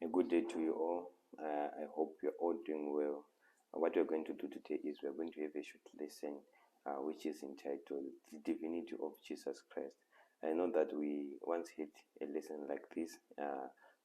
A good day to you all. I hope you're all doing well. What we're going to do today is we're going to have a short lesson which is entitled The Divinity of Jesus Christ. I know that we once had a lesson like this,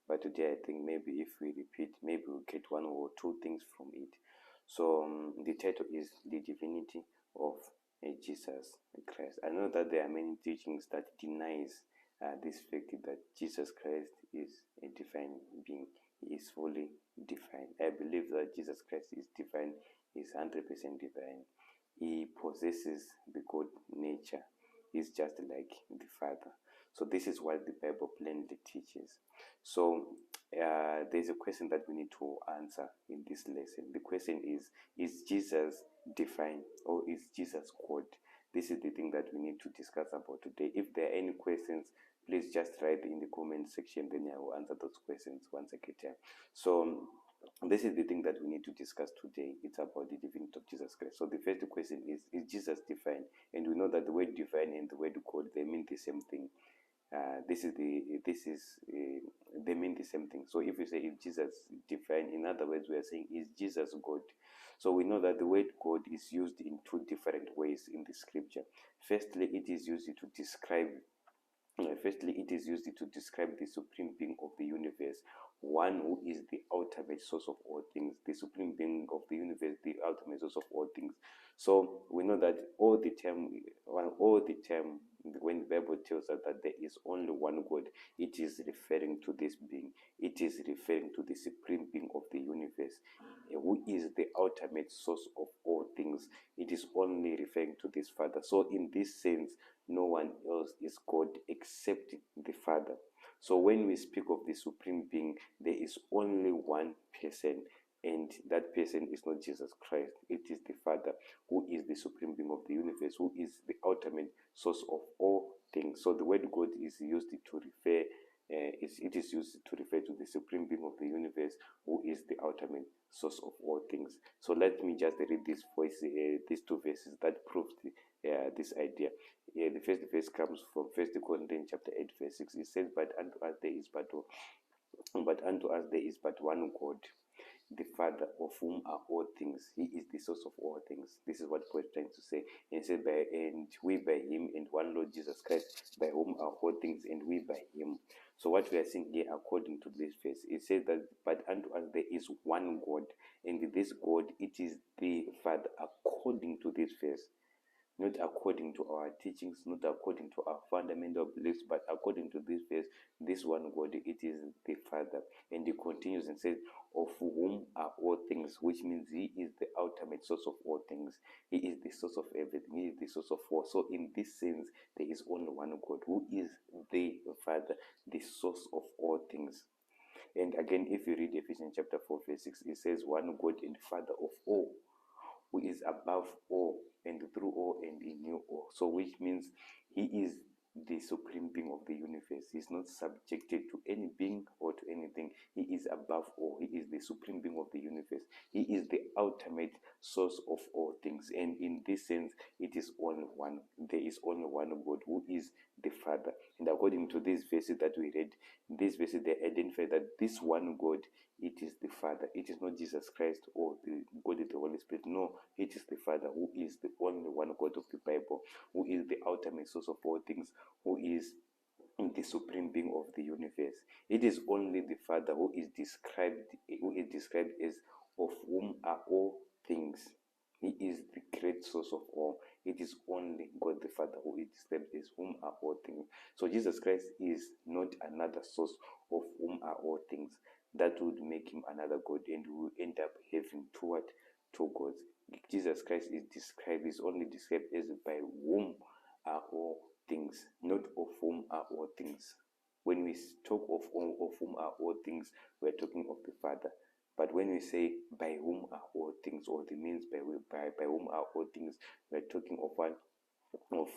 but today I think maybe if we repeat, maybe we'll get one or two things from it. So the title is The Divinity of Jesus Christ. I know that there are many teachings that denies this fact that Jesus Christ is a divine being. He is fully divine. I believe that Jesus Christ is divine, is 100% divine. He possesses the God nature. He's just like the Father. So this is what the Bible plainly teaches. So there's a question that we need to answer in this lesson. The question is Jesus divine or is Jesus God? This is the thing that we need to discuss about today. If there are any questions, please just write in the comment section, then I will answer those questions once I get time. So this is the thing that we need to discuss today. It's about the divinity of Jesus Christ. So the first question is Jesus divine? And we know that the word divine and the word God, they mean the same thing. They mean the same thing. So if we say if Jesus divine, in other words, we are saying is Jesus God. So we know that the word God is used in two different ways in the scripture. Firstly, it is used to describe the supreme being of the universe, one who is the ultimate source of all things, the supreme being of the universe, the ultimate source of all things. So we know that all the time when the Bible tells us that there is only one God, it is referring to this being. It is referring to the supreme being of the universe, who is the ultimate source of all things. It is only referring to this Father. So in this sense, no one else is God except the Father. So when we speak of the supreme being, there is only one person, and that person is not Jesus Christ. It is the Father, who is the supreme being of the universe, who is the ultimate source of all things. So the word God is used to refer it is used to refer to the supreme being of the universe, who is the ultimate source of all things. So let me just read these two verses that prove this idea. The first verse comes from 1 Corinthians chapter 8, verse 6. It says, But unto us there is but one God, the Father, of whom are all things. He is the source of all things. This is what Paul is trying to say. And he said, and we by him, and one Lord Jesus Christ, by whom are all things, and we by him. So what we are seeing here, according to this verse, it says that, but unto us there is one God, and this God, it is the Father, according to this verse. Not according to our teachings, not according to our fundamental beliefs, but according to this verse, this one God, it is the Father. And he continues and says, of whom are all things, which means he is the ultimate source of all things. He is the source of everything. He is the source of all. So in this sense, there is only one God, who is the Father, the source of all things. And again, if you read Ephesians chapter 4, verse 6, it says, one God and Father of all, who is above all and through all and in you all. So which means he is the supreme being of the universe. He's not subjected to any being or to anything. He is above all. He is the supreme being of the universe. He is the ultimate source of all things. And in this sense, it is only one. There is only one God, who is the Father. And according to these verses that we read, these verses, they identify that this one God, it is the Father. It is not Jesus Christ or the God of the Holy Spirit. No, it is the Father, who is the only one God of the Bible, who is the ultimate source of all things, who is the supreme being of the universe. It is only the Father who is described as of whom are all things. He is the great source of all. It is only God the Father who is described as whom are all things. So Jesus Christ is not another source of whom are all things. That would make him another God, and we will end up having two gods. Jesus Christ is only described as by whom are all things, not of whom are all things. When we talk of whom are all things, we are talking of the Father. But when we say by whom are all things, or the means by whom are all things, we are talking of one of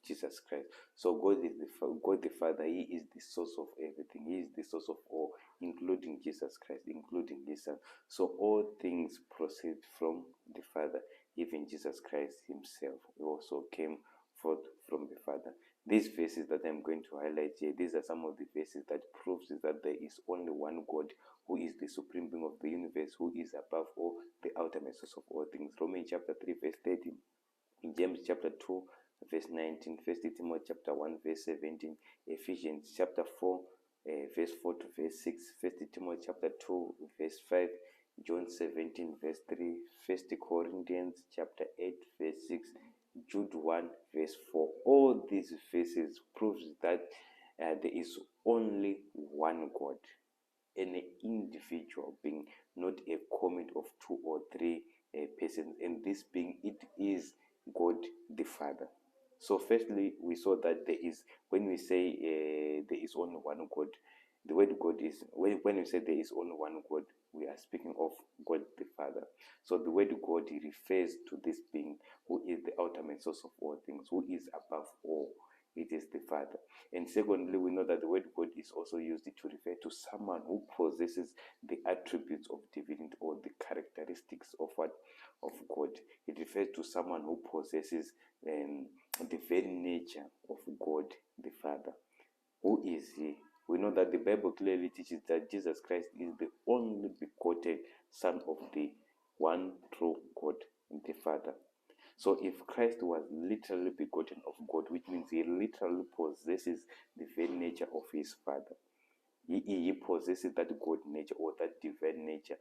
Jesus Christ. So God the Father. He is the source of everything. He is the source of all, including Jesus Christ, including His Son. So all things proceed from the Father. Even Jesus Christ Himself also came forth from the Father. These verses that I'm going to highlight here, these are some of the verses that proves that there is only one God who is the supreme being of the universe, who is above all, the ultimate source of all things. Romans chapter 3 verse 13, James chapter 2 verse 19, 1 Timothy chapter 1 verse 17, Ephesians chapter 4 verse 4 to verse 6, 1 Timothy chapter 2 verse 5, John 17 verse 3, 1 Corinthians chapter 8 verse 6, Jude 1 verse 4. All these verses proves that there is only one God, an individual being, not a commit of two or three persons, and this being, it is God the Father. So firstly, we saw that there is, when we say there is only one God, the word God is, when we say there is only one God, we are speaking of God the Father. So the word God refers to this being who is the ultimate source of all things, who is above all. It is the Father. And secondly, we know that the word God is also used to refer to someone who possesses the attributes of divinity or the characteristics of what? Of God. It refers to someone who possesses the very nature of God the Father. Who is he? We know that the Bible clearly teaches that Jesus Christ is the only begotten Son of the one true God, the Father. So if Christ was literally begotten of God, which means he literally possesses the very nature of his Father. He possesses that God nature or that divine nature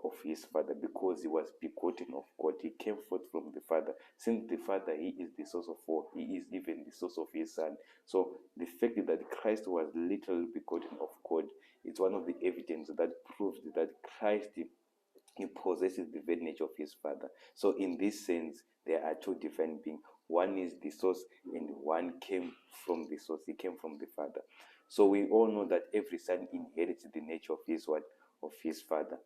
of his Father, because he was begotten of God. He came forth from the Father. Since the Father, he is the source of all. He is even the source of his Son. So the fact that Christ was literally begotten of God is one of the evidence that proves that Christ, he possesses the very nature of his Father. So in this sense, there are two different beings. One is the source and one came from the source. He came from the Father. So we all know that every son inherits the nature of his what? Of his Father.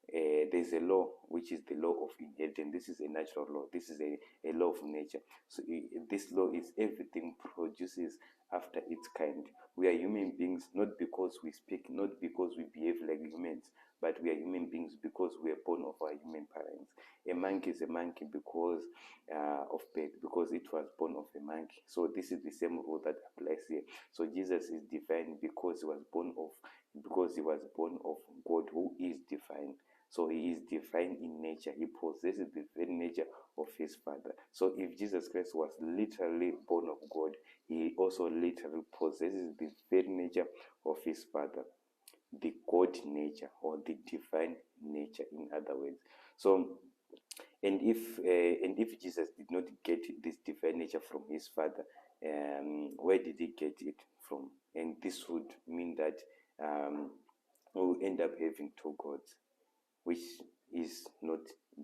There's a law which is the law of inheritance. This is a natural law. This is a law of nature. So this law is everything produces after its kind. We are human beings not because we speak, not because we behave like humans, but we are human beings because we are born of our human parents. A monkey is a monkey because of birth, because it was born of a monkey. So this is the same rule that applies here. So Jesus is divine because he was born of God, who is divine. So he is divine in nature. He possesses the very nature of his Father. So if Jesus Christ was literally born of God, he also literally possesses the very nature of his Father, the God nature or the divine nature, in other words. So and if Jesus did not get this divine nature from his Father, where did he get it from? And this would mean that we will end up having two gods, which is not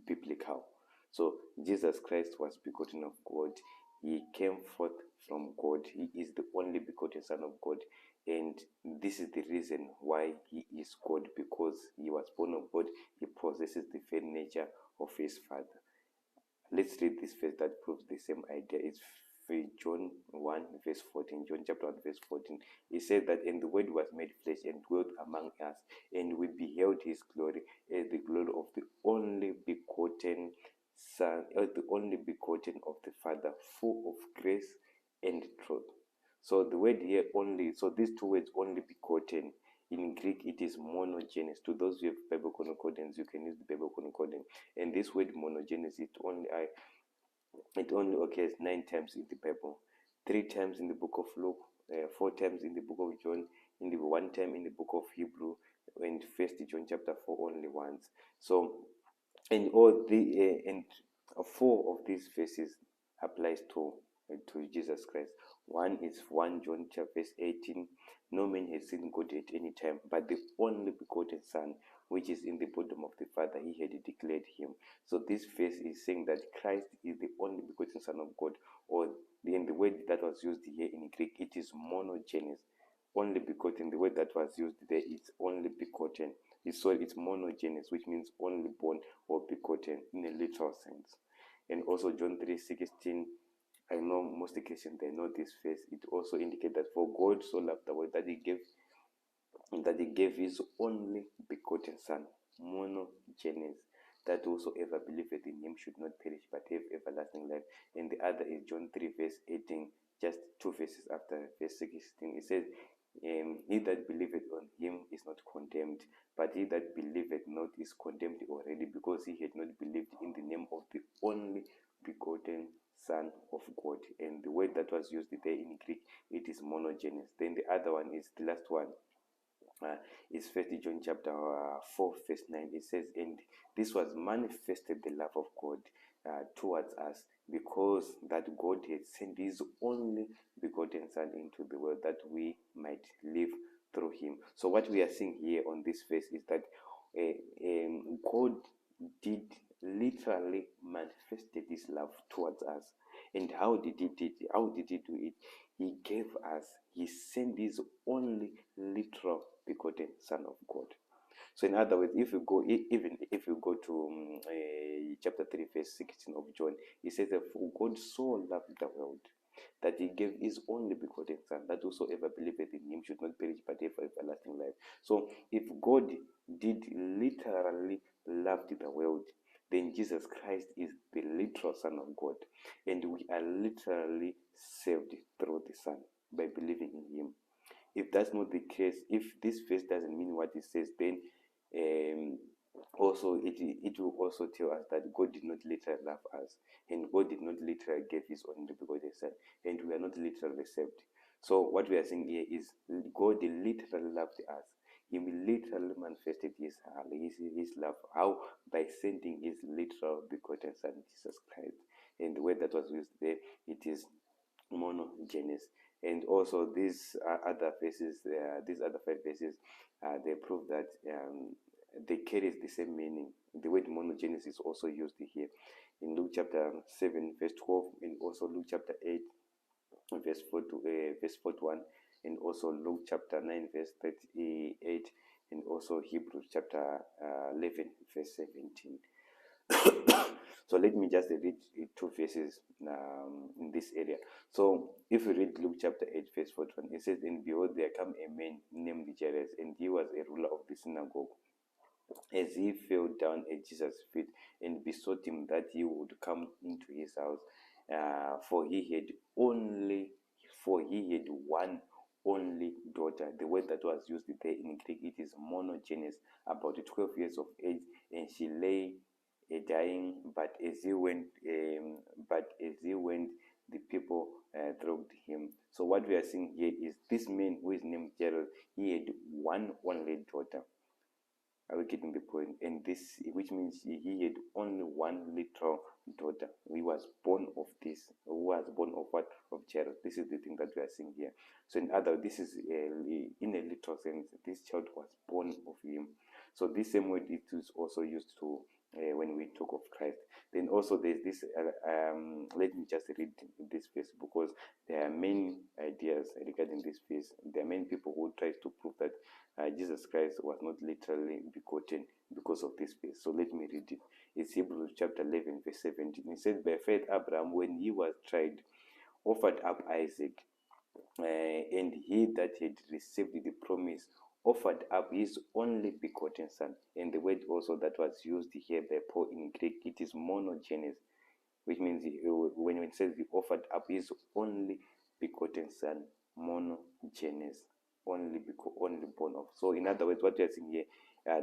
biblical. So Jesus Christ was begotten of God. He came forth from God. He is the only begotten Son of God. And this is the reason why he is God, because he was born of God. He possesses the very nature of his Father. Let's read this verse that proves the same idea. It's John 1 verse 14. John chapter 1 verse 14. It says that, and the word was made flesh and dwelt among us, and we beheld his glory as the glory of the only begotten Son, as the only begotten of the Father, full of grace and truth. So the word here only, so these two words, only begotten, in Greek it is monogenes. To those who have Bible concordance, you can use the Bible concordance. And this word monogenes, it only occurs 9 times in the Bible, 3 times in the book of Luke, 4 times in the book of John, in the 1 time in the book of Hebrew, and 1 John chapter 4 only once. So, and all the and 4 of these verses applies to Jesus Christ. One is 1 John chapter verse 18. No man has seen God at any time, but the only begotten Son, which is in the bosom of the Father, he had declared him. So this verse is saying that Christ is the only begotten Son of God, or in the word that was used here in Greek, it is monogenes, only begotten. The word that was used there is only begotten. It's monogenes, which means only born or begotten in a literal sense. And also John 3:16. I know most Christians, they know this verse. It also indicates that for God so loved the world that he gave his only begotten Son, monogenes, that whosoever believeth in him should not perish but have everlasting life. And the other is John 3 verse 18, just 2 verses after verse 16. It says, he that believeth on him is not condemned, but he that believeth not is condemned already, because he had not believed in the name of the only begotten Son of God. And the word that was used there in Greek, it is monogenes. Then the other one is the last one. Is First John chapter 4 verse 9. It says, and this was manifested the love of God towards us, because that God had sent his only begotten Son into the world, that we might live through him. So what we are seeing here on this verse is that God did literally manifested his love towards us. And how did he do it? He gave us, he sent his only literal begotten Son of God. So in other words, if you go, even if you go to chapter 3 verse 16 of John, he says that for God so loved the world that he gave his only begotten Son, that whosoever believeth in him should not perish but have everlasting life. So if God did literally love the world, then Jesus Christ is the literal Son of God, and we are literally saved through the Son by believing in him. If that's not the case, if this verse doesn't mean what it says, then also it will also tell us that God did not literally love us, and God did not literally give his only begotten Son, and we are not literally saved. So what we are saying here is God literally loved us. He literally manifested his love. How? By sending his literal begotten Son, Jesus Christ. And the word that was used there, it is monogenes. And also these other verses, these other 5 verses, they prove that they carry the same meaning. The word monogenes is also used here in Luke chapter 7 verse 12, and also Luke chapter 8 verse 41, and also Luke chapter 9 verse 38, and also Hebrews chapter 11 verse 17. So let me just read 2 verses in this area. So if we read Luke chapter 8 verse 41, it says, and behold, there come a man named Jairus, and he was a ruler of the synagogue. As he fell down at Jesus' feet and besought him that he would come into his house, for he had one only daughter. The word that was used there in Greek, it is monogenes, about 12 years of age, and she lay dying. But as he went, the people drugged him. So what we are seeing here is this man who is named Jairus. He had one only daughter. Are we getting the point? And this, which means he had only one literal daughter. He was born of this. Who was born of what? Of Jairus. This is the thing that we are seeing here. So in other, this is in a literal sense, this child was born of him. So this same word it is also used to when we talk of Christ. Then also there's this. Let me just read this verse, because there are many ideas regarding this verse. There are many people who try to prove that Jesus Christ was not literally begotten because of this verse. So let me read it. It's Hebrews chapter 11 verse 17. It says, by faith Abraham, when he was tried, offered up Isaac, and he that had received the promise offered up his only begotten Son. And the word also that was used here by Paul in Greek, it is monogenes, which means when it says he offered up his only begotten Son, monogenes, only born of. So in other words, what we are seeing here,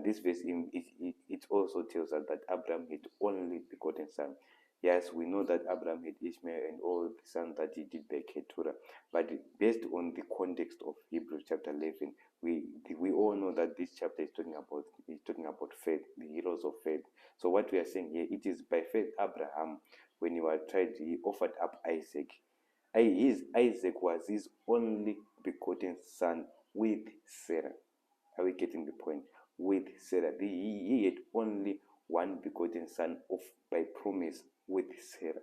this verse it also tells us that Abraham had only begotten Son. Yes, we know that Abraham had Ishmael and all the sons that he did by Keturah, but based on the context of Hebrews chapter 11, we all know that this chapter is talking about faith, the heroes of faith. So what we are saying here, it is by faith Abraham, when he was tried, he offered up Isaac. Isaac was his only begotten son with Sarah. Are we getting the point? With Sarah. He had only one begotten son by promise with Sarah.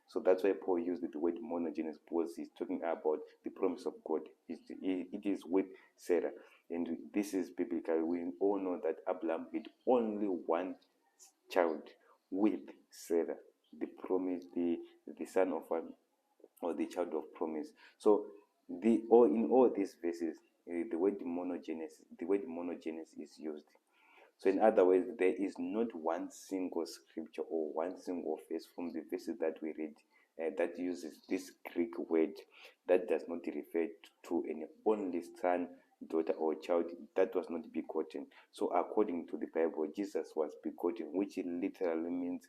So that's why Paul used the word monogenes, because he's talking about the promise of God. It is with Sarah. And this is biblical. We all know that Abraham had only one child with Sarah, the promise, the son of one, or the child of promise. So in all these verses, the word monogenes is used. So in other words, there is not one single scripture or one single verse from the verses that we read that uses this Greek word that does not refer to an only son, daughter, or child that was not begotten. So according to the Bible, Jesus was begotten, which literally means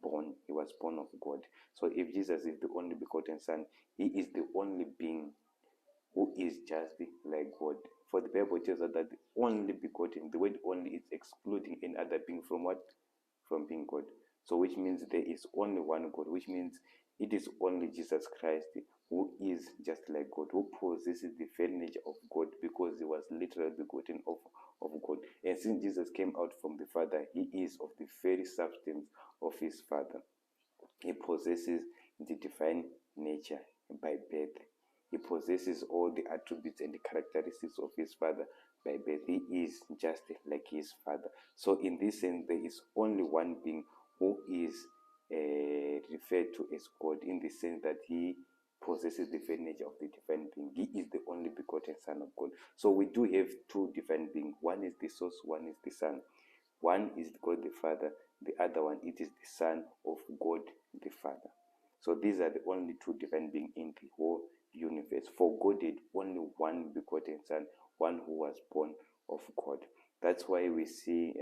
born. He was born of God. So if Jesus is the only begotten son, he is the only being who is just like God. For the Bible tells us that the only begotten, the word only is excluding any other being from what? From being God. So which means there is only one God, which means it is only Jesus Christ who is just like God, who possesses the very nature of God, because he was literally begotten of God. And since Jesus came out from the Father, he is of the very substance of his Father. He possesses the divine nature by birth. He possesses all the attributes and the characteristics of his Father by birth. He is just like his Father. So in this sense, there is only one being who is referred to as God, in the sense that he possesses the very nature of the divine being. He is the only begotten Son of God. So we do have two divine beings. One is the source, one is the Son. One is God the Father, the other one, it is the Son of God the Father. So these are the only two divine beings in the whole universe. For God had only one begotten Son, one who was born of God. That's why we see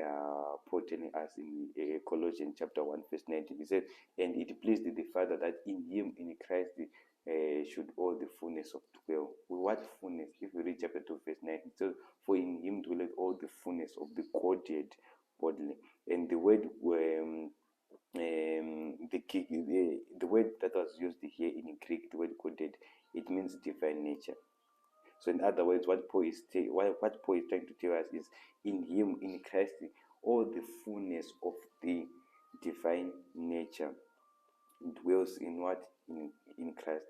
Paul telling us in Colossians chapter 1 verse 19. He said, and it pleased the Father that in him, in Christ, should all the fullness of dwell. What fullness? If we read chapter 2 verse 9, it says, for in him dwelleth all the fullness of the Godhead bodily. And the word the word that was used here in Greek, the word Godhead, it means divine nature. So in other words, what Paul is trying to tell us is, in him, in Christ, all the fullness of the divine nature dwells in what? In Christ.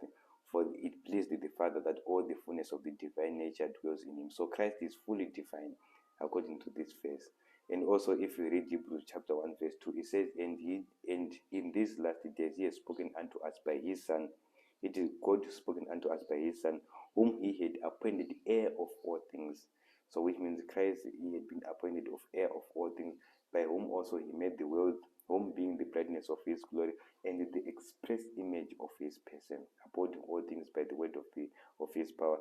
For it pleased the Father that all the fullness of the divine nature dwells in him. So Christ is fully divine according to this verse. And also, if we read Hebrews chapter 1 verse 2, it says, and in these last days he has spoken unto us by his Son. It is God spoken unto us by his Son, whom he had appointed heir of all things. So which means Christ, he had been appointed of heir of all things, by whom also he made the world, whom being the brightness of his glory and the express image of his person, upholding all things by the word of his power,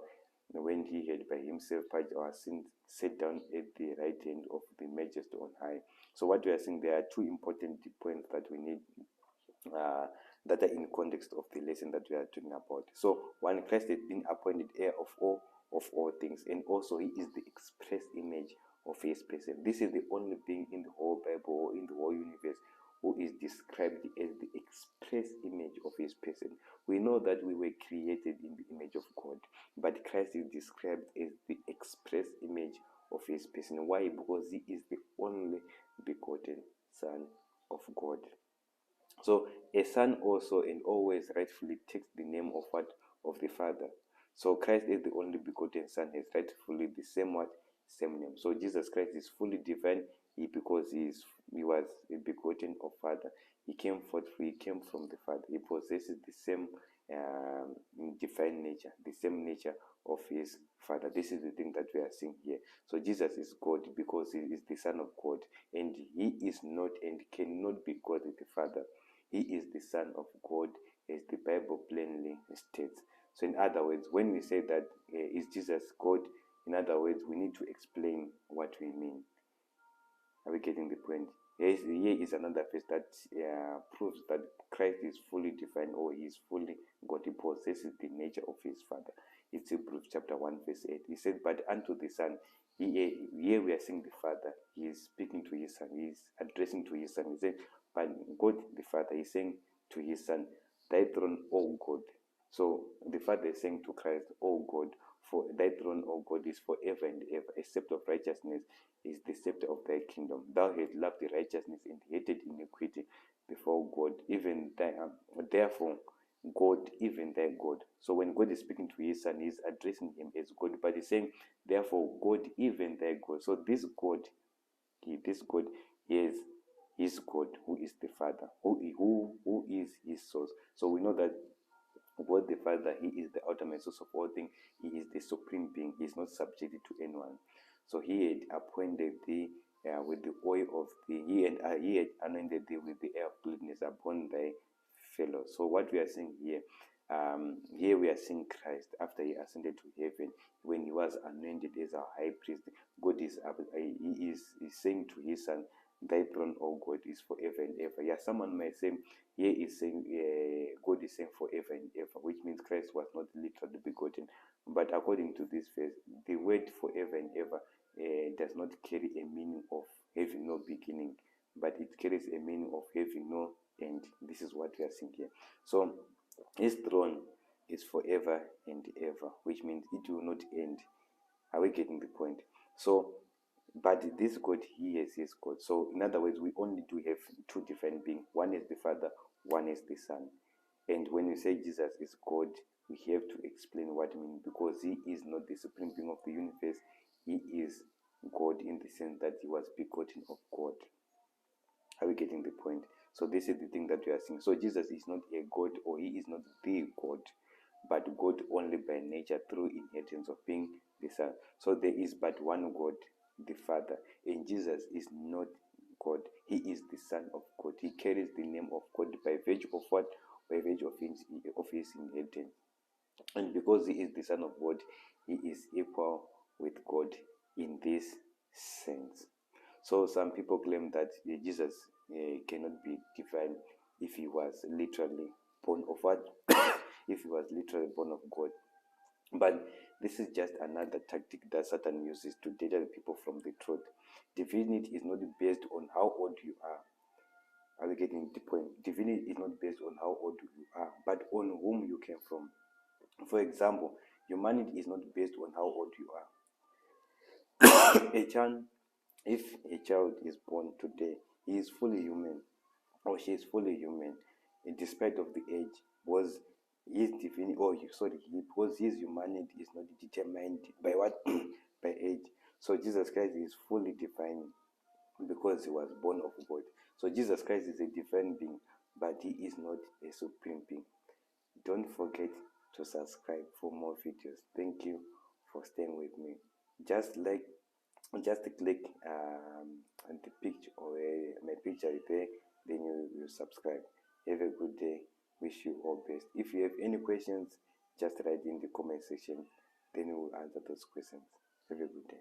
when he had by himself purged our sins, sat down at the right hand of the majesty on high. So what we are saying, there are two important points that we need that are in context of the lesson that we are talking about. So one, Christ has been appointed heir of all things, and also he is the express image of his person. This is the only being in the whole Bible, in the whole universe, who is described as the express image of his person. We know that we were created in the image of God, but Christ is described as the express image of his person. Why? Because he is the only begotten Son of God. So a son also and always rightfully takes the name of what? Of the Father. So Christ is the only begotten Son, has rightfully the same what? Same name. So Jesus Christ is fully divine because he was a begotten of Father. He came from the Father. He possesses the same divine nature, the same nature of his Father. This is the thing that we are seeing here. So Jesus is God because he is the Son of God, and he is not and cannot be God the Father. He is the Son of God, as the Bible plainly states. So in other words, when we say that is Jesus God, in other words, we need to explain what we mean. Are we getting the point? Here is another verse that proves that Christ is fully divine, or he is fully God. He possesses the nature of his Father. It's Hebrews chapter 1 verse 8. He said, but unto the Son, here we are seeing the Father. He is speaking to his Son. He is addressing to his Son. He said, but God the Father is saying to his Son, thy throne, O God. So the Father is saying to Christ, O God, for thy throne, O God, is forever and ever. A scepter of righteousness is the scepter of thy kingdom. Thou hast loved the righteousness and hated iniquity before God, even thy therefore God, even thy God. So when God is speaking to his Son, he's addressing him as God, but he's saying, therefore God, even thy God. So this God is his God, who is the Father, who is his source. So we know that God the Father, he is the ultimate source of all things. He is the supreme being. He is not subjected to anyone. So he had appointed thee with the oil of the he had anointed thee with the air of gladness upon thy fellow. So what we are saying here, here we are seeing Christ after he ascended to heaven, when he was anointed as our high priest. God is he is saying to his son, thy throne, O God, is forever and ever. Yeah, someone might say here is saying God is saying forever and ever, which means Christ was not literally begotten. But according to this verse, the word forever and ever does not carry a meaning of having no beginning, but it carries a meaning of having no end. This is what we are seeing here. So his throne is forever and ever, which means it will not end. Are we getting the point? So, but this God, he is his God. So, in other words, we only do have two different beings. One is the Father, one is the Son. And when we say Jesus is God, we have to explain what it means, because he is not the supreme being of the universe. He is God in the sense that he was begotten of God. Are we getting the point? So this is the thing that we are seeing. So Jesus is not a God, or he is not the God, but God only by nature through inheritance of being the Son. So there is but one God, the Father, and Jesus is not God. He is the Son of God. He carries the name of God by virtue of what? By virtue of his inheritance. And because he is the Son of God, he is equal with God in this sense. So some people claim that Jesus cannot be divine if he was literally born of what? If he was literally born of God. But this is just another tactic that Satan uses to deter people from the truth. Divinity is not based on how old you are. Are we getting the point? Divinity is not based on how old you are, but on whom you came from. For example, humanity is not based on how old you are. If a child is born today, he is fully human, or she is fully human, in despite of the age. Was his divinity, because his humanity is not determined by what? By age. So Jesus Christ is fully divine because he was born of God. So Jesus Christ is a divine being, but he is not a supreme being. Don't forget to subscribe for more videos. Thank you for staying with me. Just click on the picture, or my picture is there, then you subscribe. Have a good day. Wish you all best. If you have any questions, just write in the comment section, then we will answer those questions. Have a good day.